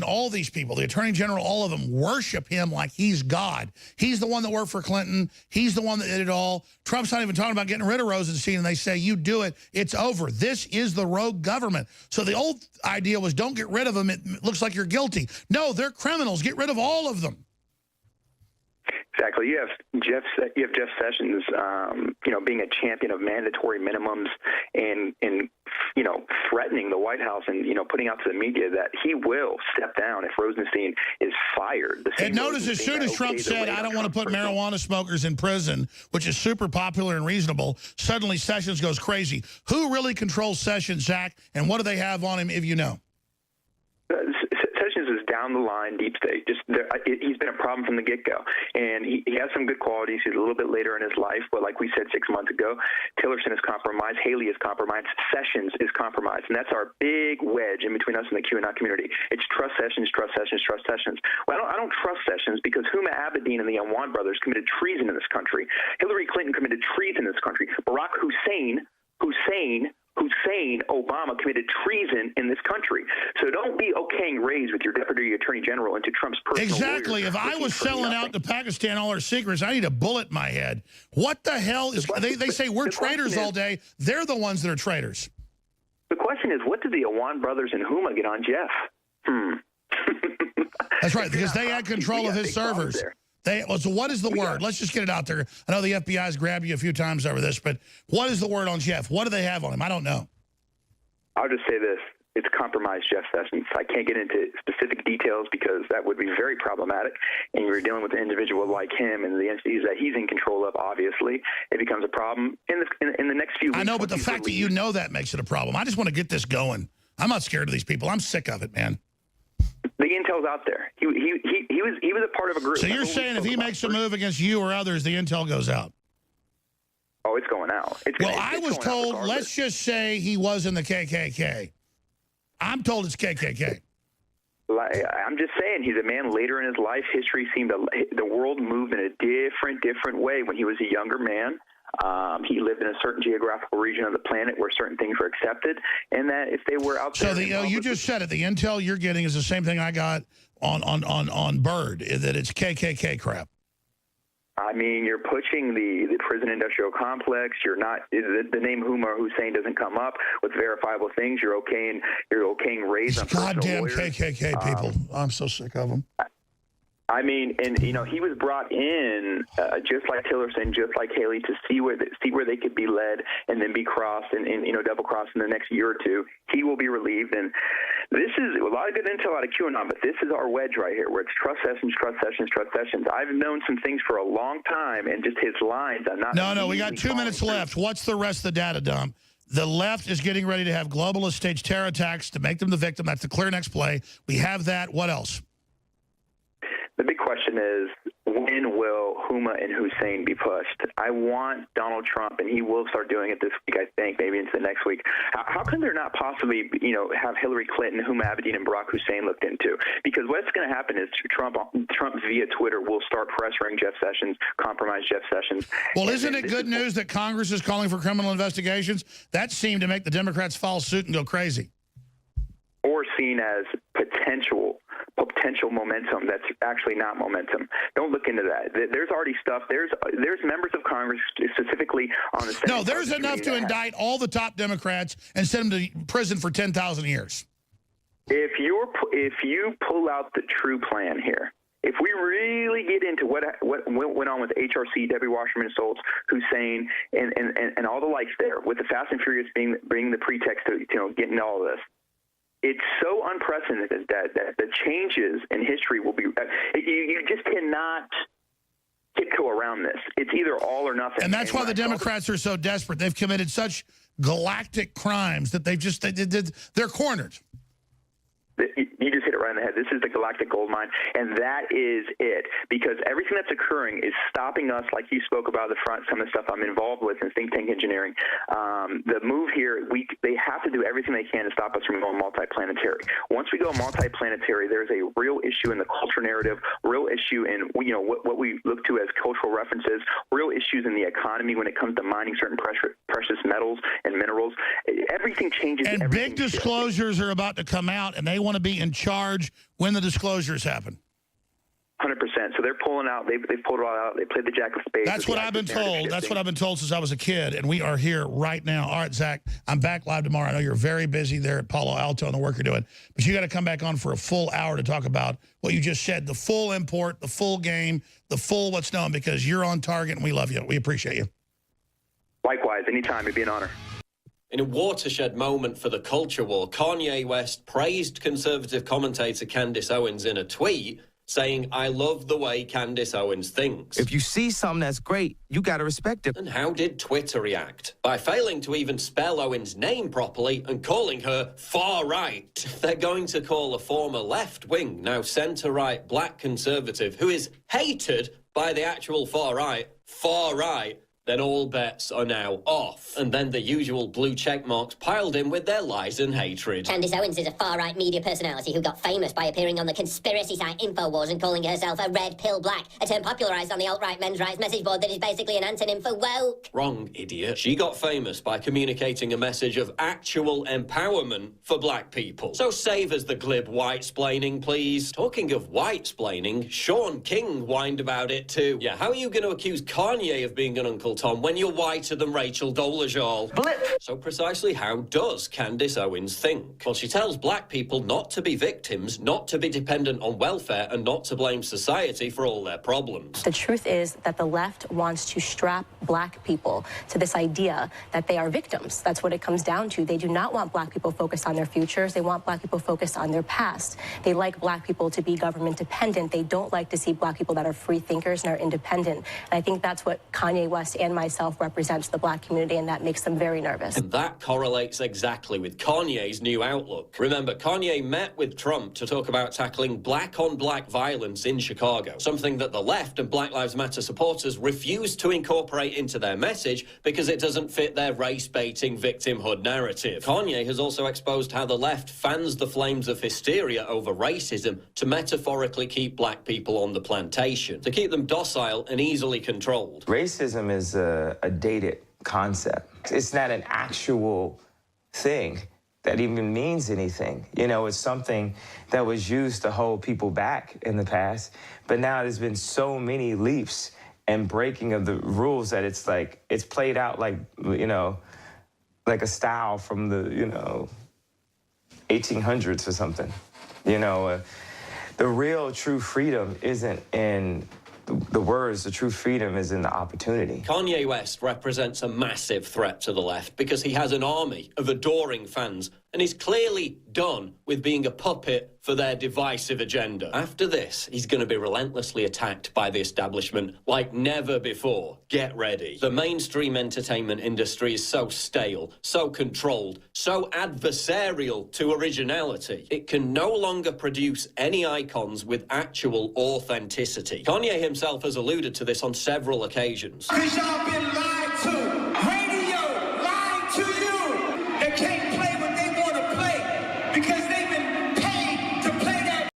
all these people, the Attorney General, all of them worship him like he's God. He's the one that worked for Clinton. He's the one that did it all. Trump's not even talking about getting rid of Rosenstein, and they say, you do it, it's over. This is the rogue government. So the old idea was, don't get rid of them. It looks like you're guilty. No, they're criminals. Get rid of all of them. Exactly. You have Jeff Sessions, being a champion of mandatory minimums and threatening the White House and, putting out to the media that he will step down if Rosenstein is fired. And notice as soon as Trump said, I don't want to put marijuana smokers in prison, which is super popular and reasonable, suddenly Sessions goes crazy. Who really controls Sessions, Zach, and what do they have on him, if you know? down the line deep state. He's been a problem from the get-go. And he has some good qualities. He's a little bit later in his life, but like we said 6 months ago, Tillerson is compromised, Haley is compromised, Sessions is compromised. And that's our big wedge in between us and the QAnon community. It's trust Sessions, trust Sessions, trust Sessions. Well, I don't trust Sessions because Huma Abedin and the Anwan brothers committed treason in this country. Hillary Clinton committed treason in this country. Barack Hussein Obama committed treason in this country. So don't be okaying raids with your deputy attorney general into Trump's personal Exactly. If I was selling out to Pakistan all our secrets, I need a bullet in my head. What the hell is... They say we're traitors all day. They're the ones that are traitors. The question is, what did the Awan brothers and Huma get on Jeff? That's right, because they had control of his servers. So what is the word? Let's just get it out there. I know the FBI's grabbed you a few times over this, but what is the word on Jeff? What do they have on him? I don't know. I'll just say this. It's compromised Jeff Sessions. I can't get into specific details because that would be very problematic. And you're dealing with an individual like him and the entities that he's in control of, obviously. It becomes a problem in the next few weeks. I know, but the fact that you know that makes it a problem. I just want to get this going. I'm not scared of these people. I'm sick of it, man. The intel's out there. He was a part of a group. So you're saying if he makes a move against you or others, the intel goes out? Oh, it's going out. I was told, let's just say he was in the KKK. I'm told it's KKK. I'm just saying, he's a man later in his life. History seemed the world moved in a different way when he was a younger man. He lived in a certain geographical region of the planet where certain things were accepted, and that if they were out there... So you just said it. The intel you're getting is the same thing I got on Bird, that it's KKK crap. I mean, you're pushing the prison industrial complex. You're not... The name Huma or Hussein doesn't come up with verifiable things. You're okaying raids on goddamn KKK people. I'm so sick of them. I mean, and he was brought in just like Tillerson, just like Haley, to see where they could be led and then be crossed and double crossed in the next year or two. He will be relieved, and this is a lot of good intel out of QAnon, but this is our wedge right here, where it's trust Sessions, trust Sessions, trust Sessions. I've known some things for a long time, and just his lines. I'm not. No, we got 2 minutes left. What's the rest of the data dump? The left is getting ready to have globalist stage terror attacks to make them the victim. That's the clear next play. We have that. What else? The big question is, when will Huma and Hussein be pushed? I want Donald Trump, and he will start doing it this week, I think, maybe into the next week. How can there not possibly, have Hillary Clinton, Huma Abedin, and Barack Hussein looked into? Because what's going to happen is Trump via Twitter will start pressuring Jeff Sessions, compromise Jeff Sessions. Well, isn't it good news that Congress is calling for criminal investigations? That seemed to make the Democrats follow suit and go crazy. Or seen as potential momentum that's actually not momentum. Don't look into that. There's already stuff. There's members of Congress specifically on the Senate. No, there's enough to indict all the top Democrats and send them to prison for 10,000 years. If you pull out the true plan here, if we really get into what went on with HRC, Debbie Wasserman Schultz, Hussein, and all the likes there, with the Fast and Furious being the pretext to getting all of this. It's so unprecedented that the changes in history will be... You just cannot tiptoe around this. It's either all or nothing. And that's why the Democrats are so desperate. They've committed such galactic crimes that they're cornered. You just hit it right on the head. This is the galactic gold mine, and that is it. Because everything that's occurring is stopping us, like you spoke about some of the stuff I'm involved with in think tank engineering. The move here, they have to do everything they can to stop us from going multiplanetary. Once we go multiplanetary, there's a real issue in the culture narrative, real issue in what we look to as cultural references, real issues in the economy when it comes to mining certain precious metals and minerals. Everything changes. And big disclosures are about to come out, and they want to be in charge when the disclosures happen. 100%. So they're pulling out. They've pulled it all out. They played the jack of spades. That's what I've been told. That's what I've been told since I was a kid, and we are here right now. All right, Zach, I'm back live tomorrow. I know you're very busy there at Palo Alto and the work you're doing, but you got to come back on for a full hour to talk about what you just said, the full import, the full game, the full what's known, because you're on target, and we love you. We appreciate you. Likewise, anytime. It'd be an honor. In a watershed moment for the culture war, Kanye West praised conservative commentator Candace Owens in a tweet, saying, I love the way Candace Owens thinks. If you see something that's great, you got to respect it. And how did Twitter react? By failing to even spell Owens' name properly and calling her far-right. They're going to call a former left-wing, now centre-right black conservative who is hated by the actual far-right, then all bets are now off. And then the usual blue check marks piled in with their lies and hatred. Candace Owens is a far-right media personality who got famous by appearing on the conspiracy site InfoWars and calling herself a red pill black, a term popularised on the alt-right men's rights message board that is basically an antonym for woke. Wrong, idiot. She got famous by communicating a message of actual empowerment for black people. So save us the glib white-splaining, please. Talking of white-splaining, Sean King whined about it too. Yeah, how are you going to accuse Kanye of being an Uncle Tom when you're whiter than Rachel Dolezal? Blip! So precisely how does Candace Owens think? Well, she tells black people not to be victims, not to be dependent on welfare, and not to blame society for all their problems. The truth is that the left wants to strap black people to this idea that they are victims. That's what it comes down to. They do not want black people focused on their futures. They want black people focused on their past. They like black people to be government dependent. They don't like to see black people that are free thinkers and are independent. And I think that's what Kanye West and myself represents the black community, and that makes them very nervous. And that correlates exactly with Kanye's new outlook. Remember, Kanye met with Trump to talk about tackling black-on-black violence in Chicago, something that the left and Black Lives Matter supporters refused to incorporate into their message because it doesn't fit their race-baiting victimhood narrative. Kanye has also exposed how the left fans the flames of hysteria over racism to metaphorically keep black people on the plantation, to keep them docile and easily controlled. Racism is a dated concept. It's not an actual thing that even means anything. You know, it's something that was used to hold people back in the past, but now there's been so many leaps and breaking of the rules that it's like, it's played out like, you know, like a style from the, 1800s or something. The real true freedom isn't in the words, the true freedom is in the opportunity. Kanye West represents a massive threat to the left because he has an army of adoring fans and is clearly done with being a puppet for their divisive agenda. After this, he's going to be relentlessly attacked by the establishment like never before. Get ready. The mainstream entertainment industry is so stale, so controlled, so adversarial to originality. It can no longer produce any icons with actual authenticity. Kanye himself has alluded to this on several occasions. Because y'all been lied to. Radio lied to you. They can't play what they want to play because they've been paid to play that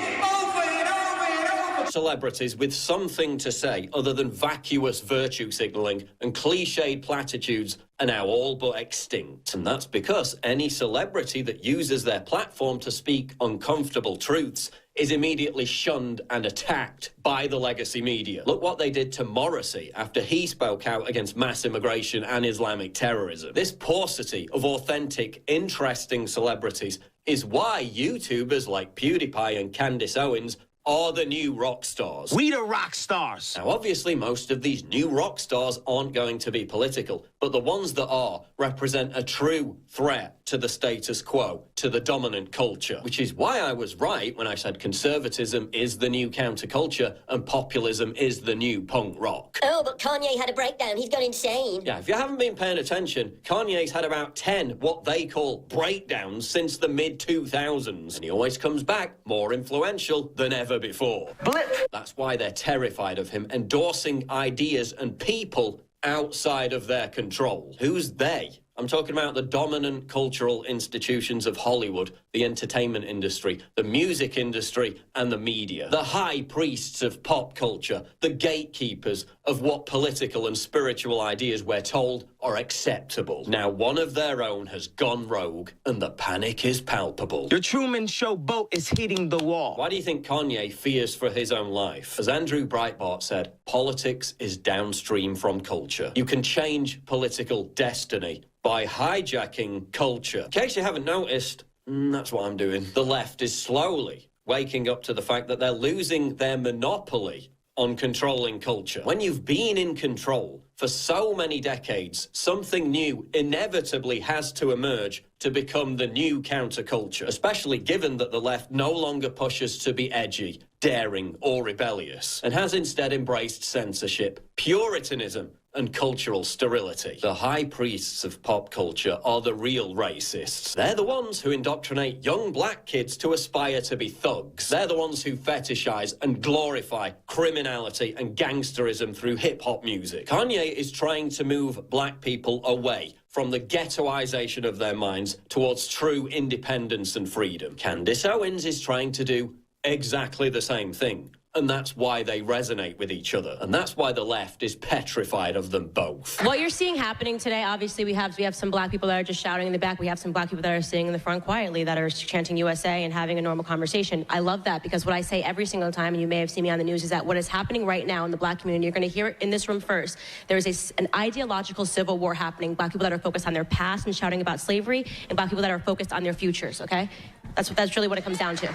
over and over and over. Celebrities with something to say other than vacuous virtue signaling and cliched platitudes are now all but extinct. And that's because any celebrity that uses their platform to speak uncomfortable truths is immediately shunned and attacked by the legacy media. Look what they did to Morrissey after he spoke out against mass immigration and Islamic terrorism. This paucity of authentic, interesting celebrities is why YouTubers like PewDiePie and Candace Owens are the new rock stars. We the rock stars. Now, obviously, most of these new rock stars aren't going to be political, but the ones that are represent a true threat to the status quo, to the dominant culture, which is why I was right when I said conservatism is the new counterculture and populism is the new punk rock. Oh, but Kanye had a breakdown. He's gone insane. Yeah, if you haven't been paying attention, Kanye's had about 10 what they call breakdowns since the mid-2000s, and he always comes back more influential than ever before. Blip! That's why they're terrified of him endorsing ideas and people outside of their control. Who's they? I'm talking about the dominant cultural institutions of Hollywood, the entertainment industry, the music industry, and the media. The high priests of pop culture, the gatekeepers of what political and spiritual ideas we're told are acceptable. Now, one of their own has gone rogue, and the panic is palpable. The Truman Show boat is hitting the wall. Why do you think Kanye fears for his own life? As Andrew Breitbart said, politics is downstream from culture. You can change political destiny by hijacking culture. In case you haven't noticed, that's what I'm doing. The left is slowly waking up to the fact that they're losing their monopoly on controlling culture. When you've been in control for so many decades, something new inevitably has to emerge to become the new counterculture, especially given that the left no longer pushes to be edgy, daring or rebellious, and has instead embraced censorship, puritanism, and cultural sterility. The high priests of pop culture are the real racists. They're the ones who indoctrinate young black kids to aspire to be thugs. They're the ones who fetishize and glorify criminality and gangsterism through hip-hop music. Kanye is trying to move black people away from the ghettoization of their minds towards true independence and freedom. Candace Owens is trying to do exactly the same thing. And that's why they resonate with each other. And that's why the left is petrified of them both. What you're seeing happening today, obviously we have some black people that are just shouting in the back. We have some black people that are sitting in the front quietly that are chanting USA and having a normal conversation. I love that because what I say every single time, and you may have seen me on the news, is that what is happening right now in the black community, you're going to hear it in this room first. There is an ideological civil war happening. Black people that are focused on their past and shouting about slavery, and black people that are focused on their futures, okay? That's really what it comes down to,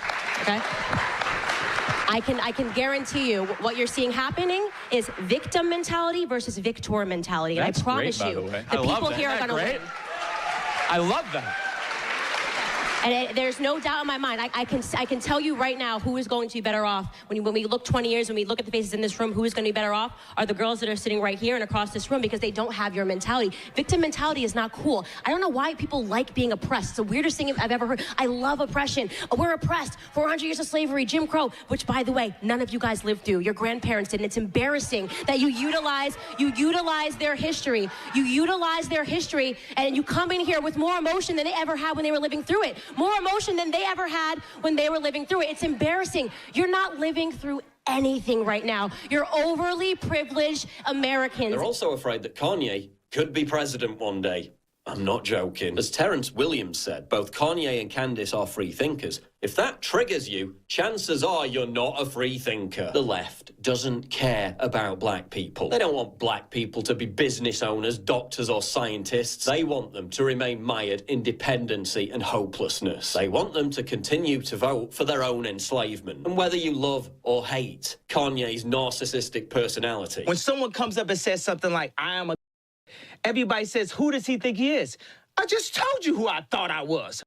okay? I can guarantee you what you're seeing happening is victim mentality versus victor mentality. That's and I promise great, you, by the way. the people here are going to win. I love that. And there's no doubt in my mind. I can tell you right now who is going to be better off. When we look 20 years, when we look at the faces in this room, who is going to be better off are the girls that are sitting right here and across this room because they don't have your mentality. Victim mentality is not cool. I don't know why people like being oppressed. It's the weirdest thing I've ever heard. I love oppression. We're oppressed. 400 years of slavery, Jim Crow, which, by the way, none of you guys lived through. Your grandparents did, and it's embarrassing that you utilize their history. You utilize their history, and you come in here with more emotion than they ever had when they were living through it. More emotion than they ever had when they were living through it. It's embarrassing. You're not living through anything right now. You're overly privileged Americans. They're also afraid that Kanye could be president one day. I'm not joking. As Terrence Williams said, both Kanye and Candace are free thinkers. If that triggers you, chances are you're not a free thinker. The left doesn't care about black people. They don't want black people to be business owners, doctors, or scientists. They want them to remain mired in dependency and hopelessness. They want them to continue to vote for their own enslavement. And whether you love or hate Kanye's narcissistic personality, when someone comes up and says something like, I am a everybody says, who does he think he is? I just told you who I thought I was.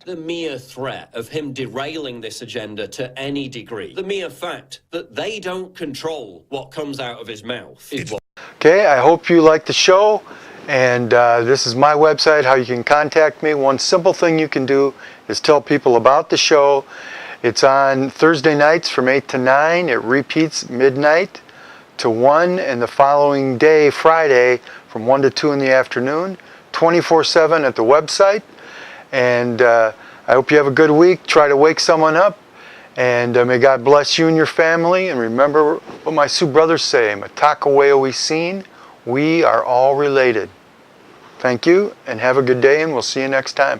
the mere threat of him derailing this agenda to any degree, the mere fact that they don't control what comes out of his mouth is what... Okay, I hope you like the show, and this is my website, how you can contact me. One simple thing you can do is tell people about the show. It's on Thursday nights from 8 to 9. It repeats midnight to 1, and the following day, Friday, from 1 to 2 in the afternoon, 24/7 at the website. And I hope you have a good week. Try to wake someone up. And may God bless you and your family. And remember what my Sioux brothers say, Matakawe we seen, we are all related. Thank you, and have a good day, and we'll see you next time.